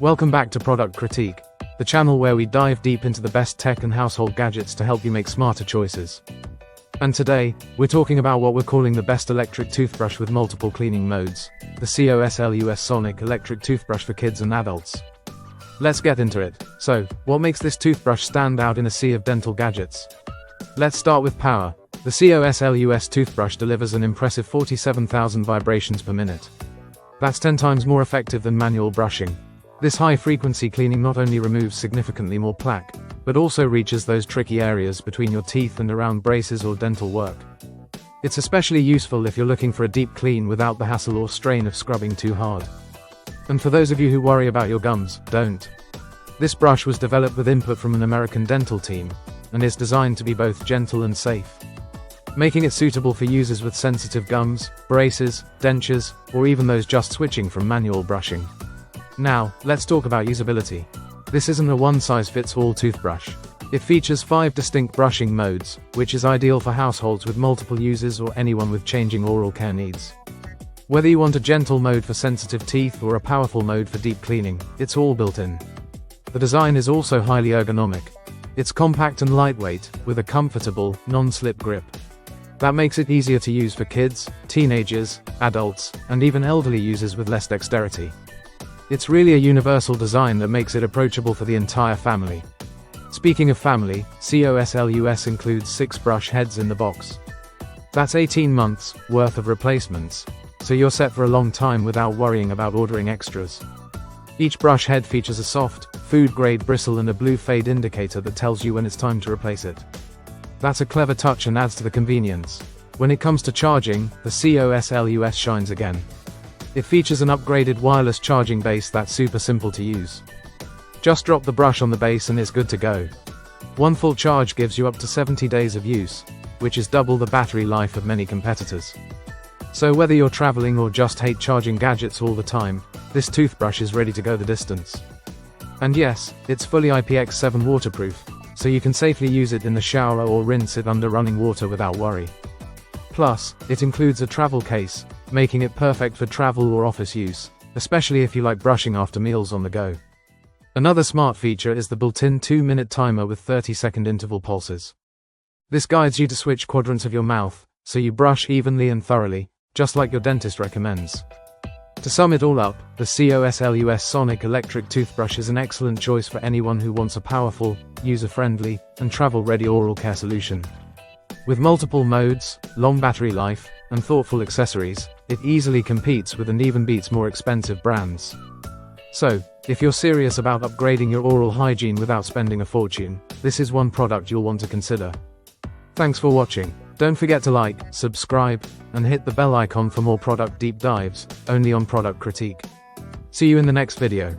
Welcome back to Product Critique, the channel where we dive deep into the best tech and household gadgets to help you make smarter choices. And today, we're talking about what we're calling the best electric toothbrush with multiple cleaning modes, the COSLUS Sonic Electric Toothbrush for kids and adults. Let's get into it. So, what makes this toothbrush stand out in a sea of dental gadgets? Let's start with power. The COSLUS toothbrush delivers an impressive 47,000 vibrations per minute. That's 10 times more effective than manual brushing. This high-frequency cleaning not only removes significantly more plaque, but also reaches those tricky areas between your teeth and around braces or dental work. It's especially useful if you're looking for a deep clean without the hassle or strain of scrubbing too hard. And for those of you who worry about your gums, don't. This brush was developed with input from an American dental team, and is designed to be both gentle and safe, making it suitable for users with sensitive gums, braces, dentures, or even those just switching from manual brushing. Now, let's talk about usability. This isn't a one-size-fits-all toothbrush. It features 5 distinct brushing modes, which is ideal for households with multiple users or anyone with changing oral care needs. Whether you want a gentle mode for sensitive teeth or a powerful mode for deep cleaning, it's all built in. The design is also highly ergonomic. It's compact and lightweight, with a comfortable, non-slip grip. That makes it easier to use for kids, teenagers, adults, and even elderly users with less dexterity. It's really a universal design that makes it approachable for the entire family. Speaking of family, COSLUS includes 6 brush heads in the box. That's 18 months worth of replacements, so you're set for a long time without worrying about ordering extras. Each brush head features a soft, food-grade bristle and a blue fade indicator that tells you when it's time to replace it. That's a clever touch and adds to the convenience. When it comes to charging, the COSLUS shines again. It features an upgraded wireless charging base that's super simple to use. Just drop the brush on the base and it's good to go. One full charge gives you up to 70 days of use, which is double the battery life of many competitors. So whether you're traveling or just hate charging gadgets all the time, this toothbrush is ready to go the distance. And yes, it's fully IPX7 waterproof, so you can safely use it in the shower or rinse it under running water without worry. Plus, it includes a travel case, making it perfect for travel or office use, especially if you like brushing after meals on the go. Another smart feature is the built-in 2-minute timer with 30-second interval pulses. This guides you to switch quadrants of your mouth, so you brush evenly and thoroughly, just like your dentist recommends. To sum it all up, the COSLUS Sonic Electric Toothbrush is an excellent choice for anyone who wants a powerful, user-friendly, and travel-ready oral care solution. With multiple modes, long battery life, and thoughtful accessories, it easily competes with and even beats more expensive brands. So, if you're serious about upgrading your oral hygiene without spending a fortune, this is one product you'll want to consider. Thanks for watching. Don't forget to like, subscribe, and hit the bell icon for more product deep dives, only on Product Critique. See you in the next video.